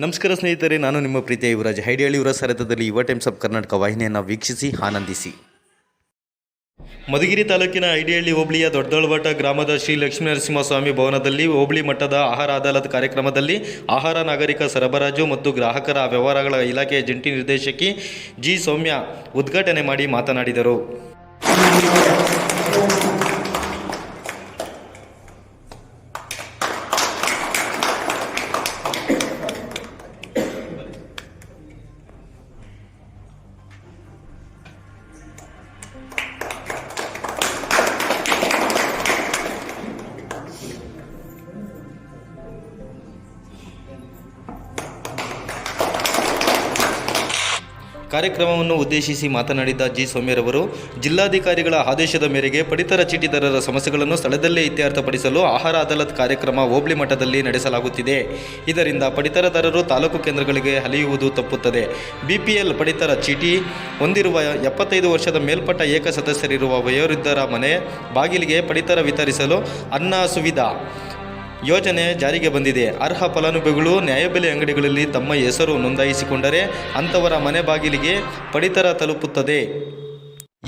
ನಮಸ್ಕಾರ ಸ್ನೇಹಿತರೆ, ನಾನು ನಿಮ್ಮ ಪ್ರೀತಿಯ ಯುವರಾಜ್. ಹೈಡಿಹಳ್ಳಿ ಯುವರಾಜ್ ಸರತದಲ್ಲಿ ಯುವ ಟೈಮ್ಸ್ ಆಫ್ ಕರ್ನಾಟಕ ವಾಹಿನಿಯನ್ನು ವೀಕ್ಷಿಸಿ ಆನಂದಿಸಿ. ಮಧುಗಿರಿ ತಾಲೂಕಿನ ಹೈಡಿಹಳ್ಳಿ ಹೋಬಳಿಯ ದೊಡ್ಡದೊಳಬಾಟ ಗ್ರಾಮದ ಶ್ರೀ ಲಕ್ಷ್ಮೀನರಸಿಂಹಸ್ವಾಮಿ ಭವನದಲ್ಲಿ ಹೋಬಳಿ ಮಟ್ಟದ ಆಹಾರ ಅದಾಲತ್ ಕಾರ್ಯಕ್ರಮದಲ್ಲಿ ಆಹಾರ ನಾಗರಿಕ ಸರಬರಾಜು ಮತ್ತು ಗ್ರಾಹಕರ ವ್ಯವಹಾರಗಳ ಇಲಾಖೆಯ ಜಂಟಿ ನಿರ್ದೇಶಕಿ ಜಿ ಸೌಮ್ಯ ಉದ್ಘಾಟನೆ ಮಾಡಿ ಮಾತನಾಡಿದರು. ಕಾರ್ಯಕ್ರಮವನ್ನು ಉದ್ದೇಶಿಸಿ ಮಾತನಾಡಿದ ಜಿ ಸೌಮ್ಯರವರು, ಜಿಲ್ಲಾಧಿಕಾರಿಗಳ ಆದೇಶದ ಮೇರೆಗೆ ಪಡಿತರ ಚೀಟಿದಾರರ ಸಮಸ್ಯೆಗಳನ್ನು ಸ್ಥಳದಲ್ಲೇ ಇತ್ಯರ್ಥಪಡಿಸಲು ಆಹಾರ ಅದಾಲತ್ ಕಾರ್ಯಕ್ರಮ ಹೋಬಳಿ ಮಟ್ಟದಲ್ಲಿ ನಡೆಸಲಾಗುತ್ತಿದೆ. ಇದರಿಂದ ಪಡಿತರದಾರರು ತಾಲೂಕು ಕೇಂದ್ರಗಳಿಗೆ ಅಲೆಯುವುದು ತಪ್ಪುತ್ತದೆ. ಬಿಪಿಎಲ್ ಪಡಿತರ ಚೀಟಿ ಹೊಂದಿರುವ 75 ವರ್ಷದ ಮೇಲ್ಪಟ್ಟ ಏಕ ಸದಸ್ಯರಿರುವ ವಯೋವೃದ್ಧರ ಮನೆ ಬಾಗಿಲಿಗೆ ಪಡಿತರ ವಿತರಿಸಲು ಅನ್ನ ಸುವಿಧಾ ಯೋಜನೆ ಜಾರಿಗೆ ಬಂದಿದೆ. ಅರ್ಹ ಫಲಾನುಭವಿಗಳು ನ್ಯಾಯಬೆಲೆ ಅಂಗಡಿಗಳಲ್ಲಿ ತಮ್ಮ ಹೆಸರು ನೋಂದಾಯಿಸಿಕೊಂಡರೆ ಅಂಥವರ ಮನೆ ಬಾಗಿಲಿಗೆ ಪಡಿತರ ತಲುಪುತ್ತದೆ.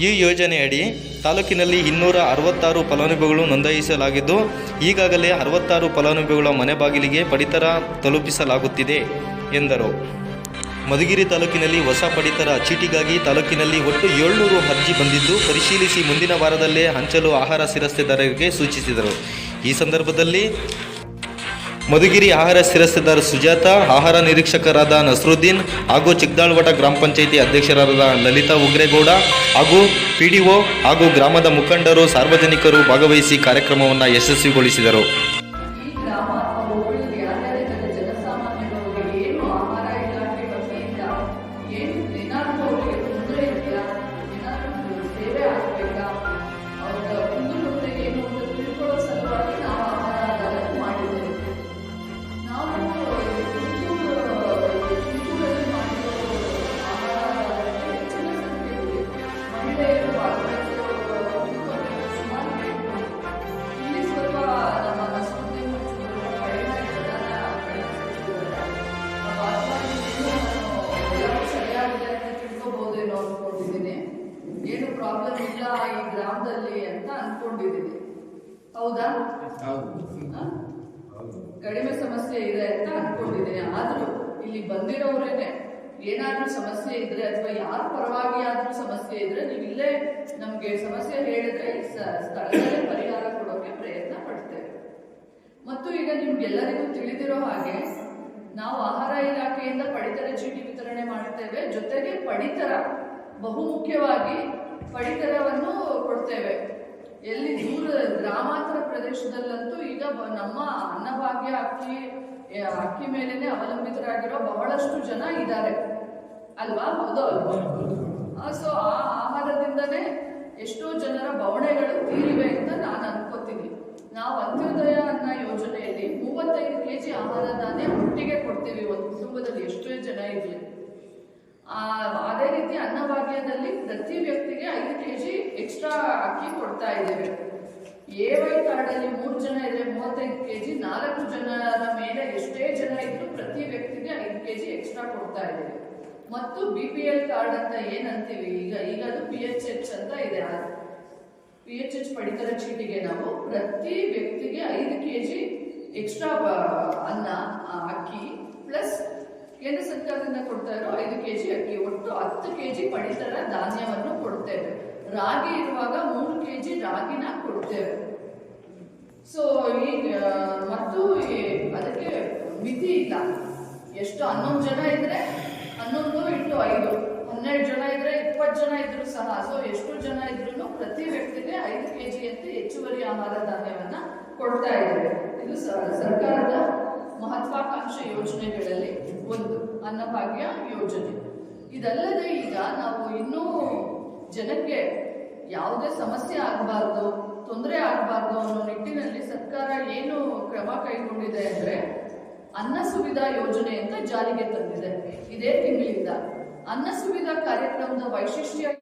ಈ ಯೋಜನೆಯಡಿ ತಾಲೂಕಿನಲ್ಲಿ 266 ಫಲಾನುಭವಿಗಳು ನೋಂದಾಯಿಸಲಾಗಿದ್ದು, ಈಗಾಗಲೇ 66 ಫಲಾನುಭವಿಗಳ ಮನೆ ಬಾಗಿಲಿಗೆ ಪಡಿತರ ತಲುಪಿಸಲಾಗುತ್ತಿದೆ ಎಂದರು. ಮಧುಗಿರಿ ತಾಲೂಕಿನಲ್ಲಿ ಹೊಸ ಪಡಿತರ ಚೀಟಿಗಾಗಿ ತಾಲೂಕಿನಲ್ಲಿ ಒಟ್ಟು 700 ಅರ್ಜಿ ಬಂದಿದ್ದು, ಪರಿಶೀಲಿಸಿ ಮುಂದಿನ ವಾರದಲ್ಲೇ ಹಂಚಲು ಆಹಾರ ಶಿರಸ್ತೆದಾರರಿಗೆ ಸೂಚಿಸಿದರು. ಈ ಸಂದರ್ಭದಲ್ಲಿ ಮಧುಗಿರಿ ಆಹಾರ ಶಿರಸ್ತೆದಾರ ಸುಜಾತ, ಆಹಾರ ನಿರೀಕ್ಷಕರಾದ ನಸರುದ್ದೀನ್ ಹಾಗೂ ಚಿಕ್ಕದಾಳವಟ ಗ್ರಾಮ ಪಂಚಾಯಿತಿ ಅಧ್ಯಕ್ಷರಾದ ಲಲಿತಾ ಉಗ್ರೇಗೌಡ ಹಾಗೂ ಪಿಡಿಒ ಹಾಗೂ ಗ್ರಾಮದ ಮುಖಂಡರು, ಸಾರ್ವಜನಿಕರು ಭಾಗವಹಿಸಿ ಕಾರ್ಯಕ್ರಮವನ್ನು ಯಶಸ್ವಿಗೊಳಿಸಿದರು. ಏನು ಪ್ರಾಬ್ಲಮ್ ಇಲ್ಲ ಈ ಗ್ರಾಮದಲ್ಲಿ ಅಂತ ಅನ್ಕೊಂಡಿದ್ದೀನಿ. ಹೌದಾ? ಕಡಿಮೆ ಸಮಸ್ಯೆ ಇದೆ ಅಂತ ಅನ್ಕೊಂಡಿದ್ದೀನಿ. ಆದ್ರೂ ಇಲ್ಲಿ ಬಂದಿರೋರೇನೆ ಏನಾದ್ರೂ ಸಮಸ್ಯೆ ಇದ್ರೆ ಅಥವಾ ಯಾರ ಪರವಾಗಿ ಆದ್ರೂ ಸಮಸ್ಯೆ ಇದ್ರೆ ನೀವು ಇಲ್ಲೇ ನಮ್ಗೆ ಸಮಸ್ಯೆ ಹೇಳಿದ್ರೆ ಸ್ಥಳದಲ್ಲೇ ಪರಿಹಾರ ಕೊಡೋಕೆ ಪ್ರಯತ್ನ ಪಡ್ತೇವೆ. ಮತ್ತು ಈಗ ನಿಮ್ಗೆಲ್ಲರಿಗೂ ತಿಳಿದಿರೋ ಹಾಗೆ ನಾವು ಆಹಾರ ಇಲಾಖೆಯಿಂದ ಪಡಿತರ ಚೀಟಿ ವಿತರಣೆ ಮಾಡುತ್ತೇವೆ. ಜೊತೆಗೆ ಪಡಿತರ ಬಹುಮುಖ್ಯವಾಗಿ ಪಡಿತರವನ್ನು ಕೊಡ್ತೇವೆ. ಎಲ್ಲಿ ದೂರ ಗ್ರಾಮಾಂತರ ಪ್ರದೇಶದಲ್ಲಂತೂ ಈಗ ನಮ್ಮ ಅನ್ನಭಾಗ್ಯ ಅಕ್ಕಿ ಮೇಲೇನೆ ಅವಲಂಬಿತರಾಗಿರೋ ಬಹಳಷ್ಟು ಜನ ಇದ್ದಾರೆ ಅಲ್ವಾ? ಹೌದೋ ಅಲ್ವಾ? ಸೊ ಆ ಆಹಾರದಿಂದನೇ ಎಷ್ಟೋ ಜನರ ಬವಣೆಗಳು ತೀರಿವೆ ಅಂತ ನಾನು ಅನ್ಕೋತೀನಿ. ನಾವು ಅಂತ್ಯೋದಯ ಅನ್ನ ಯೋಜನೆಯಲ್ಲಿ 35 kg ಆಹಾರ ಧಾನ್ಯ ಒಟ್ಟಿಗೆ ಕೊಡ್ತೀವಿ ಒಂದು ಕುಟುಂಬದಲ್ಲಿ ಎಷ್ಟೋ ಜನ ಇರಲಿ. ಅದೇ ರೀತಿ ಅನ್ನಭಾಗ್ಯದಲ್ಲಿ ಪ್ರತಿ ವ್ಯಕ್ತಿಗೆ 5 kg ಎಕ್ಸ್ಟ್ರಾ ಅಕ್ಕಿ ಕೊಡ್ತಾ ಇದ್ದೇವೆ. AY ಕಾರ್ಡಲ್ಲಿ 3 ಜನ ಇದ್ರೆ 35 kg, 4 ಜನರ ಮೇಲೆ ಎಷ್ಟೇ ಜನ ಇದ್ರು ಪ್ರತಿ ವ್ಯಕ್ತಿಗೆ 5 kg ಎಕ್ಸ್ಟ್ರಾ ಕೊಡ್ತಾ ಇದ್ದೇವೆ. ಮತ್ತು BPL ಕಾರ್ಡ್ ಅಂತ ಏನಂತೀವಿ ಈಗ ಅದು PHH ಅಂತ ಇದೆ. PHH ಪಡಿತರ ಚೀಟಿಗೆ ನಾವು ಪ್ರತಿ ವ್ಯಕ್ತಿಗೆ 5 kg ಎಕ್ಸ್ಟ್ರಾ ಅನ್ನ ಅಕ್ಕಿ ಪ್ಲಸ್ ಕೇಂದ್ರ ಸರ್ಕಾರದಿಂದ ಕೊಡ್ತಾ ಇರೋ 5 kg ಅಕ್ಕಿ, ಒಟ್ಟು 10 kg ಪಡಿತರ ಧಾನ್ಯವನ್ನು ಕೊಡ್ತೇವೆ. ರಾಗಿ ಇರುವಾಗ 3 kg ರಾಗಿನ ಕೊಡ್ತೇವೆ. ಸೊ ಈಗ ಮತ್ತು ಅದಕ್ಕೆ ಮಿತಿ ಇಲ್ಲ. ಎಷ್ಟು 11 ಜನ ಇದ್ರೆ 11 × 5, 12 ಜನ ಇದ್ರೆ 20 ಜನ ಇದ್ರು ಸಹ, ಸೊ ಎಷ್ಟು ಜನ ಇದ್ರು ಪ್ರತಿ ವ್ಯಕ್ತಿಗೆ 5 kg ಅಂತ ಹೆಚ್ಚುವರಿ ಆಹಾರ ಧಾನ್ಯವನ್ನ ಕೊಡ್ತಾ ಇದ್ದೇವೆ. ಇದು ಸರ್ಕಾರದ ಮಹತ್ವಾಕಾಂಕ್ಷೆ ಯೋಜನೆಗಳಲ್ಲಿ ಒಂದು ಅನ್ನಭಾಗ್ಯ ಯೋಜನೆ. ಇದಲ್ಲದೆ ಈಗ ನಾವು ಇನ್ನೂ ಜನಕ್ಕೆ ಯಾವುದೇ ಸಮಸ್ಯೆ ಆಗಬಾರ್ದು, ತೊಂದರೆ ಆಗಬಾರ್ದು ಅನ್ನೋ ನಿಟ್ಟಿನಲ್ಲಿ ಸರ್ಕಾರ ಏನು ಕ್ರಮ ಕೈಗೊಂಡಿದೆ ಅಂದ್ರೆ ಅನ್ನ ಸುವಿಧಾ ಯೋಜನೆ ಅಂತ ಜಾರಿಗೆ ತಂದಿದೆ ಇದೇ ತಿಂಗಳಿಂದ. ಅನ್ನ ಸುವಿಧಾ ಕಾರ್ಯಕ್ರಮದ ವೈಶಿಷ್ಟ್ಯ